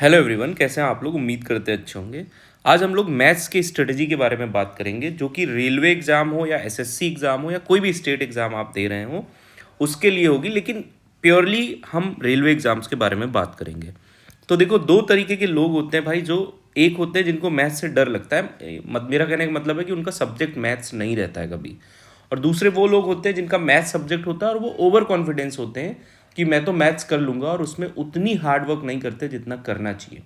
Hello everyone, कैसे हैं आप लोग। उम्मीद करते हैं अच्छे होंगे। आज हम लोग मैथ्स की स्ट्रेटजी के बारे में बात करेंगे, जो कि रेलवे एग्ज़ाम हो या एसएससी एग्ज़ाम हो या कोई भी स्टेट एग्ज़ाम आप दे रहे हो उसके लिए होगी। लेकिन प्योरली हम रेलवे एग्ज़ाम्स के बारे में बात करेंगे। तो देखो, दो तरीके के लोग होते हैं भाई। जो एक होते हैं जिनको मैथ्स से डर लगता है, मेरा कहने का मतलब है कि उनका सब्जेक्ट मैथ्स नहीं रहता है कभी। और दूसरे वो लोग होते हैं जिनका मैथ्स सब्जेक्ट होता है और वो ओवर कॉन्फिडेंस होते हैं कि मैं तो मैथ्स कर लूँगा, और उसमें उतनी हार्ड वर्क नहीं करते जितना करना चाहिए।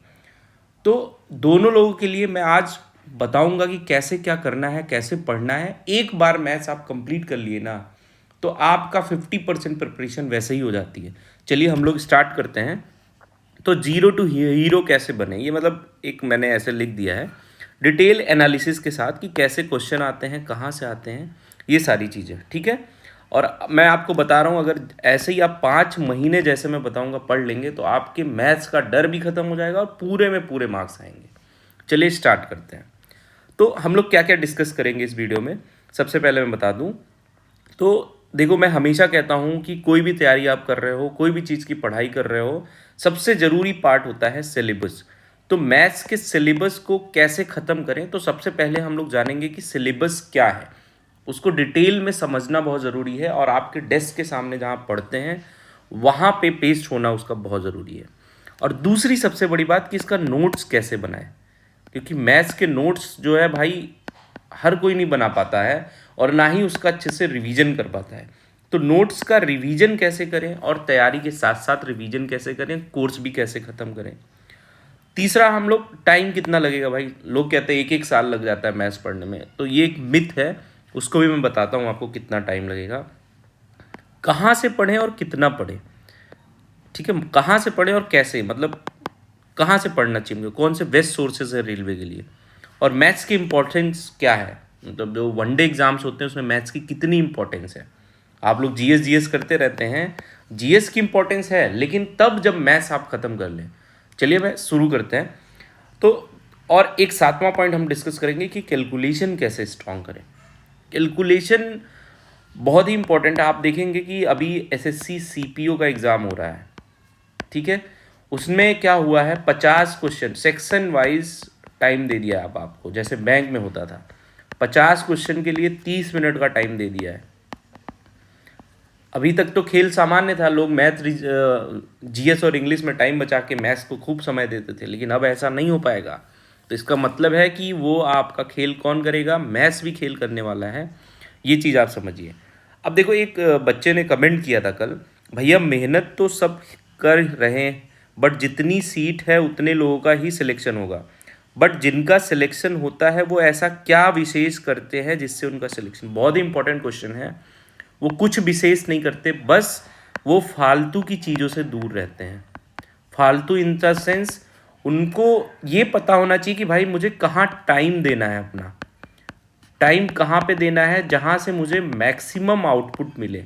तो दोनों लोगों के लिए मैं आज बताऊंगा कि कैसे क्या करना है, कैसे पढ़ना है। एक बार मैथ्स आप कंप्लीट कर लिए ना, तो आपका 50% प्रिपरेशन वैसे ही हो जाती है। चलिए हम लोग स्टार्ट करते हैं। तो जीरो टू हीरो कैसे बने, ये मतलब एक मैंने ऐसे लिख दिया है डिटेल एनालिसिस के साथ कि कैसे क्वेश्चन आते हैं, कहाँ से आते हैं, ये सारी चीज़ें। ठीक है। और मैं आपको बता रहा हूँ, अगर ऐसे ही आप 5 महीने जैसे मैं बताऊँगा पढ़ लेंगे तो आपके मैथ्स का डर भी खत्म हो जाएगा और पूरे में पूरे मार्क्स आएंगे। चलिए स्टार्ट करते हैं। तो हम लोग क्या क्या डिस्कस करेंगे इस वीडियो में, सबसे पहले मैं बता दूं। तो देखो, मैं हमेशा कहता हूं कि कोई भी तैयारी आप कर रहे हो, कोई भी चीज़ की पढ़ाई कर रहे हो, सबसे ज़रूरी पार्ट होता है सिलेबस। तो मैथ्स के सिलेबस को कैसे ख़त्म करें, तो सबसे पहले हम लोग जानेंगे कि सिलेबस क्या है। उसको डिटेल में समझना बहुत ज़रूरी है, और आपके डेस्क के सामने जहाँ पढ़ते हैं वहाँ पे पेस्ट होना उसका बहुत ज़रूरी है। और दूसरी सबसे बड़ी बात कि इसका नोट्स कैसे बनाएं, क्योंकि मैथ्स के नोट्स जो है भाई हर कोई नहीं बना पाता है, और ना ही उसका अच्छे से रिवीजन कर पाता है। तो नोट्स का रिवीजन कैसे करें और तैयारी के साथ साथ रिवीजन कैसे करें, कोर्स भी कैसे ख़त्म करें। तीसरा, हम लोग टाइम कितना लगेगा भाई। लोग कहते हैं एक एक साल लग जाता है मैथ्स पढ़ने में, तो ये एक मिथ है। उसको भी मैं बताता हूँ आपको कितना टाइम लगेगा। कहाँ से पढ़ें और कितना पढ़ें। ठीक है, कहाँ से पढ़ें और कैसे, मतलब कहाँ से पढ़ना चाहिए मुझे, कौन से बेस्ट सोर्सेज है रेलवे के लिए, और मैथ्स की इंपॉर्टेंस क्या है। मतलब जो वनडे एग्जाम्स होते हैं उसमें मैथ्स की कितनी इंपॉर्टेंस है। आप लोग जीएस जीएस करते रहते हैं, जीएस की इंपॉर्टेंस है, लेकिन तब जब मैथ्स आप ख़त्म कर लें। चलिए मैं शुरू करते हैं। तो और एक सातवां पॉइंट हम डिस्कस करेंगे कि कैलकुलेशन कैसे स्ट्रॉन्ग करें। कैलकुलेशन बहुत ही इंपॉर्टेंट है। आप देखेंगे कि अभी एसएससी सीपीओ का एग्ज़ाम हो रहा है। ठीक है, उसमें क्या हुआ है, 50 क्वेश्चन सेक्शन वाइज टाइम दे दिया। अब आपको जैसे बैंक में होता था, 50 क्वेश्चन के लिए 30 मिनट का टाइम दे दिया है। अभी तक तो खेल सामान्य था, लोग मैथ जीएस और इंग्लिश में टाइम बचा के मैथ्स को खूब समय देते थे, लेकिन अब ऐसा नहीं हो पाएगा। तो इसका मतलब है कि वो आपका खेल कौन करेगा, मैथ्स भी खेल करने वाला है। ये चीज़ आप समझिए। अब देखो, एक बच्चे ने कमेंट किया था कल, भैया मेहनत तो सब कर रहे हैं, बट जितनी सीट है उतने लोगों का ही सिलेक्शन होगा। बट जिनका सिलेक्शन होता है वो ऐसा क्या विशेष करते हैं जिससे उनका सिलेक्शन। बहुत ही इंपॉर्टेंट क्वेश्चन है। वो कुछ विशेष नहीं करते, बस वो फालतू की चीज़ों से दूर रहते हैं। फालतू इन द सेंस, उनको ये पता होना चाहिए कि भाई मुझे कहाँ टाइम देना है, अपना टाइम कहाँ पे देना है जहाँ से मुझे मैक्सिमम आउटपुट मिले।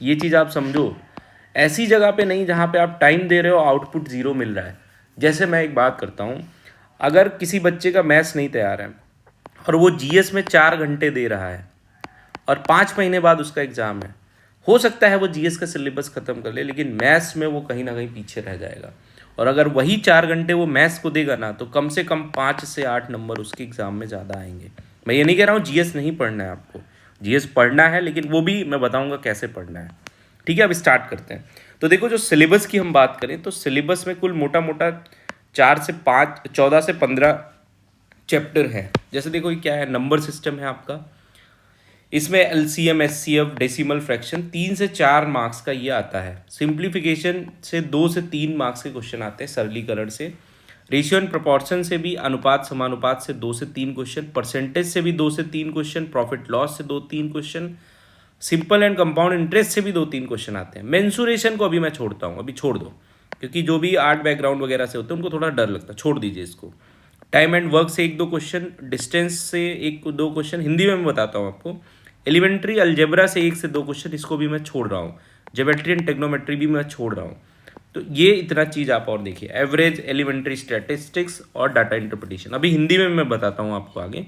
ये चीज़ आप समझो। ऐसी जगह पे नहीं जहाँ पे आप टाइम दे रहे हो, आउटपुट ज़ीरो मिल रहा है। जैसे मैं एक बात करता हूँ, अगर किसी बच्चे का मैथ्स नहीं तैयार है और वो जीएस में 4 घंटे दे रहा है, और 5 महीने बाद उसका एग्ज़ाम है, हो सकता है वो जीएस का सिलेबस ख़त्म कर ले, लेकिन मैथ्स में वो कहीं ना कहीं पीछे रह जाएगा। और अगर वही 4 घंटे वो मैथ्स को देगा ना, तो कम से कम 5 से 8 नंबर उसके एग्ज़ाम में ज़्यादा आएंगे। मैं ये नहीं कह रहा हूँ जीएस नहीं पढ़ना है आपको, जीएस पढ़ना है, लेकिन वो भी मैं बताऊँगा कैसे पढ़ना है। ठीक है, अब स्टार्ट करते हैं। तो देखो, जो सिलेबस की हम बात करें तो सिलेबस में कुल मोटा मोटा 4 से 5, 14 से 15 चैप्टर है। जैसे देखो, ये क्या है, नंबर सिस्टम है आपका। इसमें एलसीएम, एचसीएफ, डेसिमल फ्रैक्शन 3 से 4 मार्क्स का ये आता है। सिंप्लीफिकेशन से 2 से 3 मार्क्स के क्वेश्चन आते हैं, सरलीकरण से। रेशियो एंड प्रोपोर्शन से भी, अनुपात समानुपात से 2 से 3 क्वेश्चन। परसेंटेज से भी 2 से 3 क्वेश्चन। प्रॉफिट लॉस से 2-3 question. Simple and compound interest से भी 2-3 क्वेश्चन आते हैं। मेंसुरेशन को अभी मैं छोड़ता हूँ, अभी छोड़ दो, क्योंकि जो भी आर्ट बैकग्राउंड वगैरह से होते हैं उनको थोड़ा डर लगता है, छोड़ दीजिए इसको। टाइम एंड वर्क से 1-2 क्वेश्चन, डिस्टेंस से 1-2 क्वेश्चन, हिंदी में मैं बताता हूँ आपको। एलिमेंट्री अलजेब्रा से 1 से 2 क्वेश्चन, इसको भी मैं छोड़ रहा हूँ। ज्योमेट्री एंड टेक्नोमेट्री भी मैं छोड़ रहा हूँ। तो ये इतना चीज़ आप और देखिए, एवरेज, एलिमेंट्री स्टैटिस्टिक्स और डाटा इंटरप्रिटेशन, अभी हिंदी में मैं बताता हूँ आपको आगे।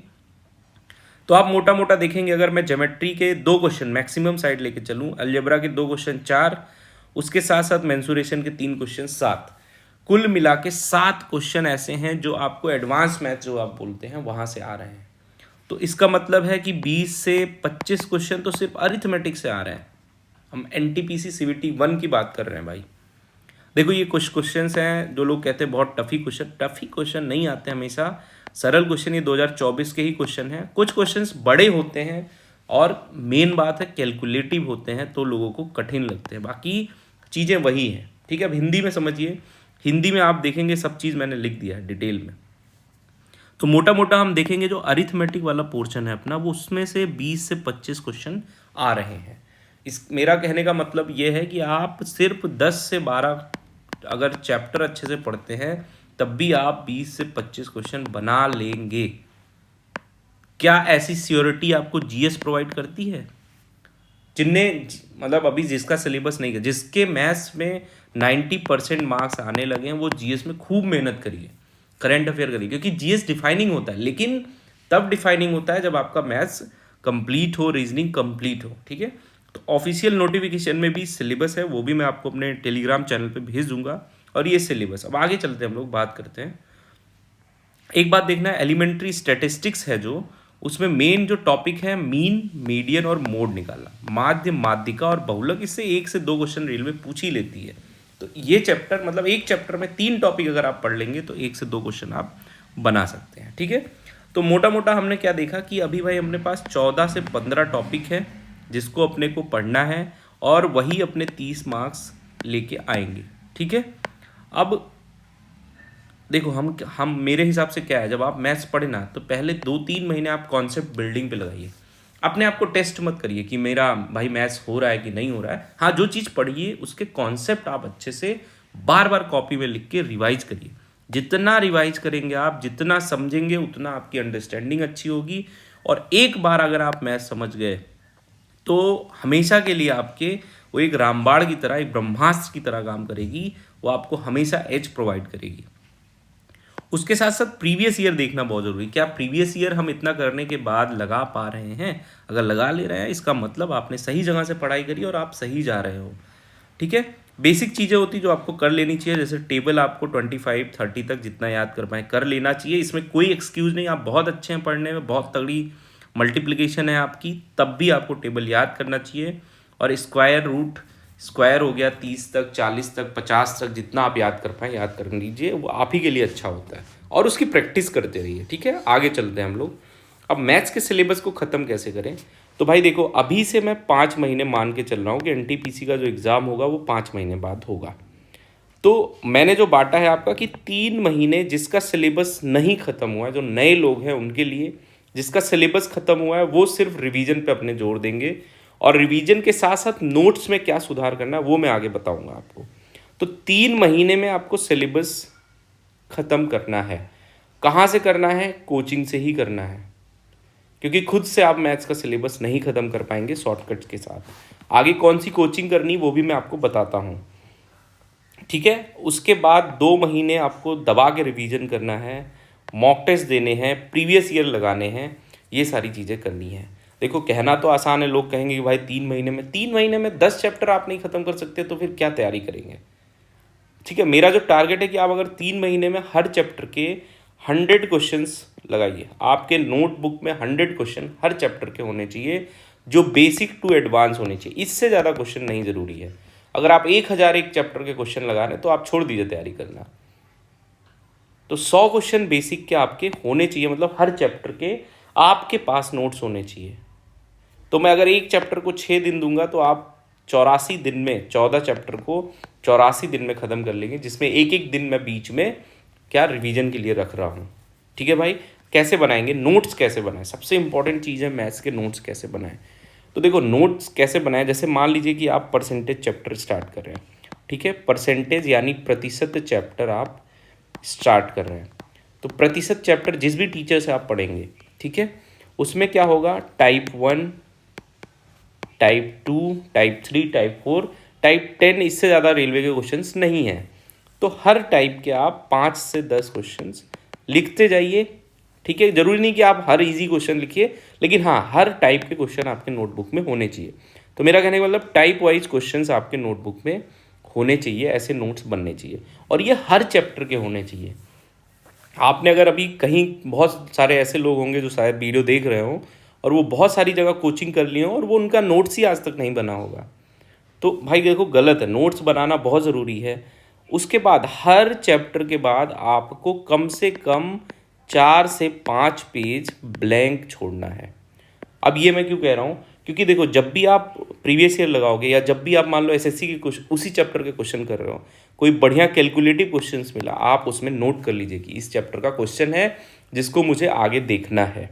तो आप मोटा मोटा देखेंगे, अगर मैं ज्योमेट्री के 2 क्वेश्चन मैक्सिमम साइड लेके चलूँ, अलजेब्रा के 2 क्वेश्चन 4, उसके साथ साथ मेंसुरेशन के 3 क्वेश्चन 7, कुल मिला के 7 क्वेश्चन ऐसे हैं जो आपको एडवांस मैथ जो आप बोलते हैं वहाँ से आ रहे हैं। तो इसका मतलब है कि 20 से 25 क्वेश्चन तो सिर्फ अरिथमेटिक से आ रहे हैं। हम एनटीपीसी सीवीटी 1 की बात कर रहे हैं भाई। देखो ये कुछ क्वेश्चंस हैं जो लोग कहते हैं बहुत टफी क्वेश्चन नहीं आते हमेशा, सरल क्वेश्चन ये 2024 के ही क्वेश्चन हैं। कुछ क्वेश्चंस बड़े होते हैं और मेन बात है कैलकुलेटिव होते हैं तो लोगों को कठिन लगते हैं, बाकी चीज़ें वही हैं। ठीक है, अब हिंदी में समझिए, हिंदी में आप देखेंगे सब चीज़ मैंने लिख दिया है डिटेल में। तो मोटा मोटा हम देखेंगे जो अरिथमेटिक वाला पोर्शन है अपना, वो उसमें से 20 से 25 क्वेश्चन आ रहे हैं। इस मेरा कहने का मतलब ये है कि आप सिर्फ 10 से 12 अगर चैप्टर अच्छे से पढ़ते हैं तब भी आप 20 से 25 क्वेश्चन बना लेंगे। क्या ऐसी श्योरिटी आपको जीएस प्रोवाइड करती है? जिन्हें मतलब अभी जिसका सिलेबस नहीं है, जिसके मैथ्स में 90% मार्क्स आने लगे हैं, वो जीएस में खूब मेहनत करिए, करंट अफेयर करिए, क्योंकि जीएस डिफाइनिंग होता है, लेकिन तब डिफाइनिंग होता है जब आपका मैथ्स कंप्लीट हो, रीजनिंग कंप्लीट हो। ठीक है, तो ऑफिशियल नोटिफिकेशन में भी सिलेबस है, वो भी मैं आपको अपने टेलीग्राम चैनल पे भेज दूंगा। और ये सिलेबस, अब आगे चलते हैं, हम लोग बात करते हैं। एक बात देखना है, एलिमेंट्री स्टैटिस्टिक्स है जो, उसमें मेन जो टॉपिक है मीन, मीडियन और मोड निकालना, माध्य, माध्यिका और बहुलक। इससे 1 से 2 क्वेश्चन रेलवे पूछ ही लेती है। तो ये चैप्टर मतलब एक चैप्टर में 3 टॉपिक अगर आप पढ़ लेंगे तो 1 से 2 क्वेश्चन आप बना सकते हैं। ठीक है, तो मोटा मोटा हमने क्या देखा कि अभी भाई अपने पास 14 से 15 टॉपिक है जिसको अपने को पढ़ना है और वही अपने 30 मार्क्स लेके आएंगे। ठीक है, अब देखो हम मेरे हिसाब से क्या है, जब आप मैथ्स पढ़े ना तो पहले 2-3 महीने आप कॉन्सेप्ट बिल्डिंग पे लगाइए। अपने आप को टेस्ट मत करिए कि मेरा भाई मैथ्स हो रहा है कि नहीं हो रहा है। हाँ, जो चीज़ पढ़िए उसके कॉन्सेप्ट आप अच्छे से बार बार कॉपी में लिख के रिवाइज करिए। जितना रिवाइज करेंगे आप, जितना समझेंगे, उतना आपकी अंडरस्टैंडिंग अच्छी होगी। और एक बार अगर आप मैथ्स समझ गए तो हमेशा के लिए आपके वो एक रामबाण की तरह, एक ब्रह्मास्त्र की तरह काम करेगी। वो आपको हमेशा एज प्रोवाइड करेगी। उसके साथ साथ प्रीवियस ईयर देखना बहुत जरूरी। क्या प्रीवियस ईयर हम इतना करने के बाद लगा पा रहे हैं? अगर लगा ले रहे हैं इसका मतलब आपने सही जगह से पढ़ाई करी और आप सही जा रहे हो। ठीक है, बेसिक चीज़ें होती जो आपको कर लेनी चाहिए, जैसे टेबल आपको 25-30 तक जितना याद कर पाए कर लेना चाहिए। इसमें कोई एक्सक्यूज़ नहीं, आप बहुत अच्छे हैं पढ़ने में, बहुत तगड़ी मल्टीप्लिकेशन है आपकी, तब भी आपको टेबल याद करना चाहिए। और स्क्वायर रूट, स्क्वायर हो गया 30 तक, 40 तक, 50 तक, जितना आप याद कर पाएँ याद कर लीजिए, वो आप ही के लिए अच्छा होता है। और उसकी प्रैक्टिस करते रहिए। ठीक है, आगे चलते हैं हम लोग। अब मैथ्स के सिलेबस को ख़त्म कैसे करें? तो भाई देखो, अभी से मैं 5 महीने मान के चल रहा हूँ कि एनटीपीसी का जो एग्ज़ाम होगा वो 5 महीने बाद होगा। तो मैंने जो बांटा है आपका कि 3 महीने जिसका सिलेबस नहीं ख़त्म हुआ है, जो नए लोग हैं उनके लिए, जिसका सिलेबस ख़त्म हुआ है वो सिर्फ रिवीजन पे अपने जोर देंगे। और रिवीजन के साथ साथ नोट्स में क्या सुधार करना है वो मैं आगे बताऊंगा आपको। तो 3 महीने में आपको सिलेबस ख़त्म करना है। कहाँ से करना है? कोचिंग से ही करना है, क्योंकि खुद से आप मैथ्स का सिलेबस नहीं ख़त्म कर पाएंगे शॉर्टकट्स के साथ। आगे कौन सी कोचिंग करनी वो भी मैं आपको बताता हूँ। ठीक है, उसके बाद 2 महीने आपको दबा के रिवीजन करना है, मॉक टेस्ट देने हैं, प्रीवियस ईयर लगाने हैं, ये सारी चीज़ें करनी है। देखो, कहना तो आसान है, लोग कहेंगे कि भाई 3 महीने में 10 चैप्टर आप नहीं ख़त्म कर सकते तो फिर क्या तैयारी करेंगे? ठीक है, मेरा जो टारगेट है कि आप अगर 3 महीने में हर चैप्टर के 100 क्वेश्चंस लगाइए। आपके नोटबुक में 100 क्वेश्चन हर चैप्टर के होने चाहिए, जो बेसिक टू एडवांस होने चाहिए। इससे ज़्यादा क्वेश्चन नहीं ज़रूरी है। अगर आप 1000 एक चैप्टर के क्वेश्चन लगा रहे हैं तो आप छोड़ दीजिए तैयारी करना। तो 100 क्वेश्चन बेसिक के आपके होने चाहिए, मतलब हर चैप्टर के आपके पास नोट्स होने चाहिए। तो मैं अगर एक चैप्टर को 6 दिन दूंगा तो आप 84 दिन में 14 चैप्टर को 84 दिन में ख़त्म कर लेंगे, जिसमें एक एक दिन मैं बीच में क्या रिवीजन के लिए रख रहा हूँ। ठीक है भाई, कैसे बनाएंगे नोट्स? कैसे बनाएं? सबसे इंपॉर्टेंट चीज़ है मैथ्स के नोट्स कैसे बनाएं। तो देखो, नोट्स कैसे बनाएं, जैसे मान लीजिए कि आप परसेंटेज चैप्टर स्टार्ट कर रहे हैं। ठीक है, परसेंटेज यानी प्रतिशत चैप्टर आप स्टार्ट कर रहे हैं। तो प्रतिशत चैप्टर जिस भी टीचर से आप पढ़ेंगे, ठीक है, उसमें क्या होगा, type 1, type 2, type 3, type 4, type 10, इससे ज़्यादा रेलवे के क्वेश्चंस नहीं हैं। तो हर टाइप के आप 5 से 10 क्वेश्चंस लिखते जाइए। ठीक है, जरूरी नहीं कि आप हर इजी क्वेश्चन लिखिए, लेकिन हाँ, हर टाइप के क्वेश्चन आपके नोटबुक में होने चाहिए। तो मेरा कहने का मतलब टाइप वाइज क्वेश्चंस आपके नोटबुक में होने चाहिए, ऐसे नोट्स बनने चाहिए, और ये हर चैप्टर के होने चाहिए। आपने अगर अभी कहीं, बहुत सारे ऐसे लोग होंगे जो शायद वीडियो देख रहे हो और वो बहुत सारी जगह कोचिंग कर लिए हो और वो उनका नोट्स ही आज तक नहीं बना होगा, तो भाई देखो गलत है। नोट्स बनाना बहुत ज़रूरी है। उसके बाद हर चैप्टर के बाद आपको कम से कम 4 से 5 पेज ब्लैंक छोड़ना है। अब ये मैं क्यों कह रहा हूँ, क्योंकि देखो जब भी आप प्रीवियस ईयर लगाओगे या जब भी आप मान लो एसएससी के कुछ उसी चैप्टर के क्वेश्चन कर रहे हो, कोई बढ़िया कैलकुलेटिव क्वेश्चंस मिला, आप उसमें नोट कर लीजिए कि इस चैप्टर का क्वेश्चन है जिसको मुझे आगे देखना है,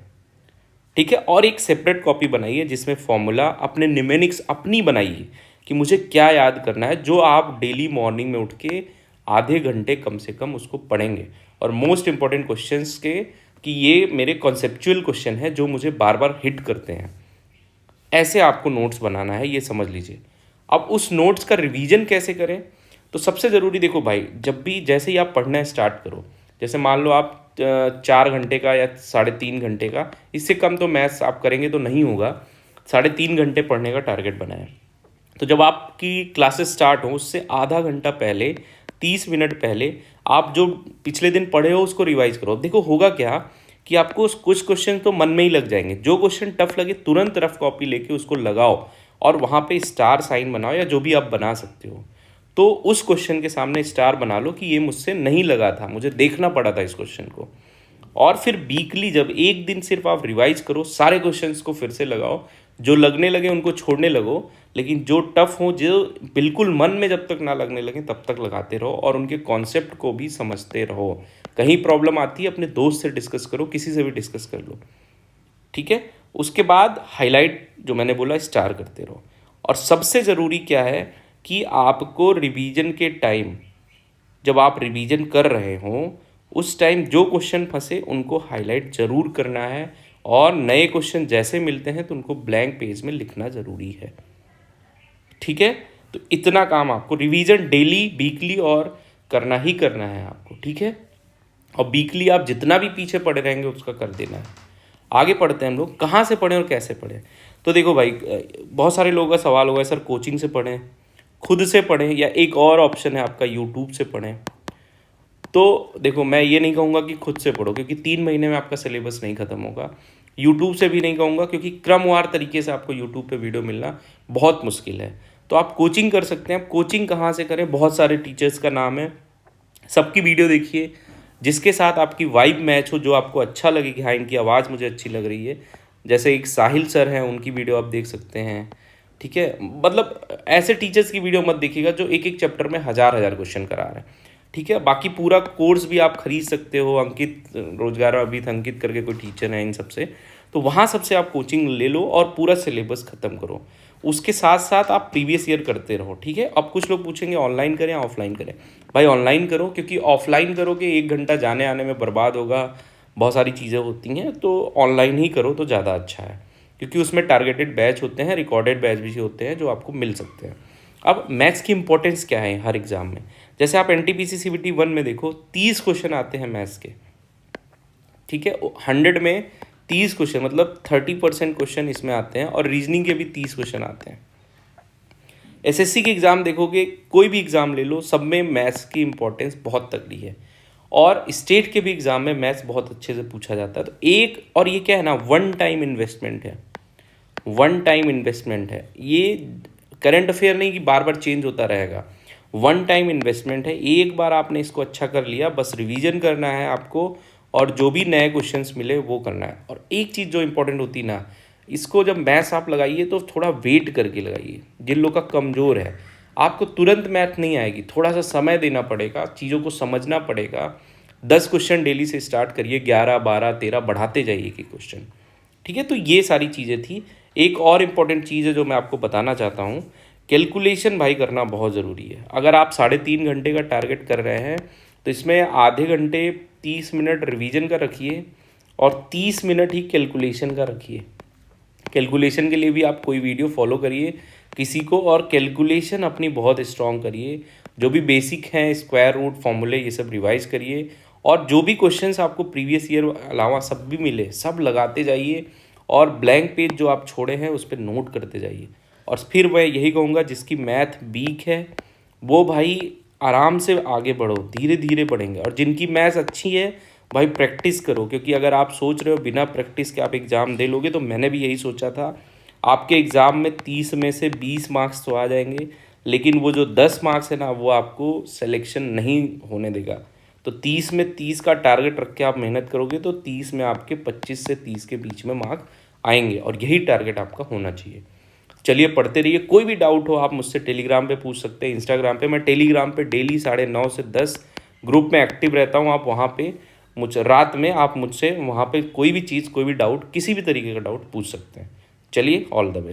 ठीक है। और एक सेपरेट कॉपी बनाइए जिसमें फॉर्मूला, अपने निमेनिक्स अपनी बनाइए कि मुझे क्या याद करना है, जो आप डेली मॉर्निंग में उठ के आधे घंटे कम से कम उसको पढ़ेंगे। और मोस्ट इंपॉर्टेंट क्वेश्चंस के, कि ये मेरे कॉन्सेप्चुअल क्वेश्चन है जो मुझे बार बार हिट करते हैं, ऐसे आपको नोट्स बनाना है, ये समझ लीजिए। अब उस नोट्स का रिवीजन कैसे करें, तो सबसे ज़रूरी देखो भाई, जब भी जैसे ही आप पढ़ना स्टार्ट करो, जैसे मान लो आप 4 घंटे का या 3.5 घंटे का, इससे कम तो मैथ्स आप करेंगे तो नहीं होगा, 3.5 घंटे पढ़ने का टारगेट बनाएं। तो जब आपकी क्लासेस स्टार्ट हो उससे आधा घंटा पहले, 30 मिनट पहले आप जो पिछले दिन पढ़े हो उसको रिवाइज करो। अब देखो होगा क्या कि आपको कुछ क्वेश्चन तो मन में ही लग जाएंगे, जो क्वेश्चन टफ लगे तुरंत रफ कॉपी लेके उसको लगाओ और वहाँ पे स्टार साइन बनाओ या जो भी आप बना सकते हो। तो उस क्वेश्चन के सामने स्टार बना लो कि ये मुझसे नहीं लगा था, मुझे देखना पड़ा था इस क्वेश्चन को। और फिर वीकली जब एक दिन सिर्फ आप रिवाइज करो, सारे क्वेश्चंस को फिर से लगाओ, जो लगने लगे उनको छोड़ने लगो, लेकिन जो टफ हो, जो बिल्कुल मन में जब तक ना लगने लगे तब तक लगाते रहो और उनके कॉन्सेप्ट को भी समझते रहो। कहीं प्रॉब्लम आती है अपने दोस्त से डिस्कस करो, किसी से भी डिस्कस कर लो, ठीक है। उसके बाद हाईलाइट जो मैंने बोला स्टार करते रहो। और सबसे ज़रूरी क्या है कि आपको रिवीजन के टाइम, जब आप रिवीजन कर रहे हों उस टाइम जो क्वेश्चन फंसे उनको हाईलाइट ज़रूर करना है, और नए क्वेश्चन जैसे मिलते हैं तो उनको ब्लैंक पेज में लिखना ज़रूरी है, ठीक है। तो इतना काम आपको रिवीजन डेली, वीकली और करना ही करना है आपको, ठीक है। और वीकली आप जितना भी पीछे पड़े रहेंगे उसका कर देना है। आगे पढ़ते हैं हम लोग, कहाँ से पढ़ें और कैसे पढ़ें। तो देखो भाई, बहुत सारे लोगों का सवाल होगा सर कोचिंग से पढ़ें, खुद से पढ़ें, या एक और ऑप्शन है आपका यूट्यूब से पढ़ें। तो देखो मैं ये नहीं कहूँगा कि खुद से पढ़ो, क्योंकि 3 महीने में आपका सिलेबस नहीं ख़त्म होगा। यूट्यूब से भी नहीं कहूँगा, क्योंकि क्रमवार तरीके से आपको यूट्यूब पे वीडियो मिलना बहुत मुश्किल है। तो आप कोचिंग कर सकते हैं। आप कोचिंग कहाँ से करें, बहुत सारे टीचर्स का नाम है, सबकी वीडियो देखिए, जिसके साथ आपकी वाइब मैच हो, जो आपको अच्छा लगे कि हाँ इनकी आवाज़ मुझे अच्छी लग रही है। जैसे एक साहिल सर हैं, उनकी वीडियो आप देख सकते हैं, ठीक है। मतलब ऐसे टीचर्स की वीडियो मत देखिएगा जो एक एक चैप्टर में हज़ार हज़ार क्वेश्चन करा रहे हैं, ठीक है। बाकी पूरा कोर्स भी आप खरीद सकते हो, अंकित रोजगार अभी अंकित करके कोई टीचर है इन सबसे, तो वहाँ सबसे आप कोचिंग ले लो और पूरा सिलेबस ख़त्म करो। उसके साथ साथ आप प्रीवियस ईयर करते रहो, ठीक है। अब कुछ लोग पूछेंगे ऑनलाइन करें या ऑफलाइन करें। भाई ऑनलाइन करो, क्योंकि ऑफलाइन करोगे 1 घंटा जाने आने में बर्बाद होगा, बहुत सारी चीज़ें होती हैं, तो ऑनलाइन ही करो तो ज़्यादा अच्छा है, क्योंकि उसमें टारगेटेड बैच होते हैं, रिकॉर्डेड बैच भी होते हैं जो आपको मिल सकते हैं। अब मैथ्स की इंपॉर्टेंस क्या है हर एग्ज़ाम में, जैसे आप NTPC CBT 1 में देखो 30 क्वेश्चन आते हैं मैथ्स के, ठीक है। 100 में 30 क्वेश्चन, मतलब 30% क्वेश्चन इसमें आते हैं, और रीजनिंग के भी 30 क्वेश्चन आते हैं। SSC के एग्ज़ाम देखोगे, कोई भी एग्ज़ाम ले लो, सब में मैथ्स की इंपॉर्टेंस बहुत तगड़ी है, और स्टेट के भी एग्ज़ाम में मैथ्स बहुत अच्छे से पूछा जाता है। तो एक, और ये क्या है ना, वन टाइम इन्वेस्टमेंट है, वन टाइम इन्वेस्टमेंट है, ये करंट अफेयर नहीं कि बार बार चेंज होता रहेगा, वन टाइम इन्वेस्टमेंट है। एक बार आपने इसको अच्छा कर लिया, बस रिवीजन करना है आपको, और जो भी नए क्वेश्चंस मिले वो करना है। और एक चीज़ जो इंपॉर्टेंट होती है ना, इसको जब मैथ्स आप लगाइए तो थोड़ा वेट करके लगाइए। जिन लोग का कमज़ोर है, आपको तुरंत मैथ नहीं आएगी, थोड़ा सा समय देना पड़ेगा, चीज़ों को समझना पड़ेगा। 10 क्वेश्चन डेली से स्टार्ट करिए, 11, 12, 13 बढ़ाते जाइए कि क्वेश्चन, ठीक है। तो ये सारी चीज़ें थी। एक और इम्पॉर्टेंट चीज़ है जो मैं आपको बताना चाहता हूँ, कैलकुलेशन भाई करना बहुत ज़रूरी है। अगर आप 3.5 घंटे का टारगेट कर रहे हैं तो इसमें आधे घंटे 30 मिनट रिवीजन का रखिए और 30 मिनट ही कैलकुलेशन का रखिए। कैलकुलेशन के लिए भी आप कोई वीडियो फॉलो करिए किसी को, और कैलकुलेशन अपनी बहुत स्ट्रॉन्ग करिए। जो भी बेसिक हैं, स्क्वायर रूट, फॉर्मूले, ये सब रिवाइज करिए, और जो भी क्वेश्चंस आपको प्रीवियस ईयर अलावा सब भी मिले सब लगाते जाइए, और ब्लैंक पेज जो आप छोड़े हैं उस पर नोट करते जाइए। और फिर मैं यही कहूँगा, जिसकी मैथ वीक है वो भाई आराम से आगे बढ़ो, धीरे धीरे बढ़ेंगे। और जिनकी मैथ्स अच्छी है भाई प्रैक्टिस करो, क्योंकि अगर आप सोच रहे हो बिना प्रैक्टिस के आप एग्ज़ाम दे लोगे, तो मैंने भी यही सोचा था। आपके एग्ज़ाम में 30 में से 20 मार्क्स तो आ जाएंगे, लेकिन वो जो 10 मार्क्स है ना, वो आपको सिलेक्शन नहीं होने देगा। तो 30 में 30 का टारगेट रख के आप मेहनत करोगे तो 30 में आपके 25 से 30 के बीच में मार्क आएंगे, और यही टारगेट आपका होना चाहिए। चलिए पढ़ते रहिए। कोई भी डाउट हो आप मुझसे टेलीग्राम पे पूछ सकते हैं, इंस्टाग्राम पे। मैं टेलीग्राम पे डेली 9:30 से 10 ग्रुप में एक्टिव रहता हूँ। आप वहाँ पे मुझे रात में आप मुझसे वहाँ पे कोई भी चीज़, कोई भी डाउट, किसी भी तरीके का डाउट पूछ सकते हैं। चलिए, ऑल द बेस्ट।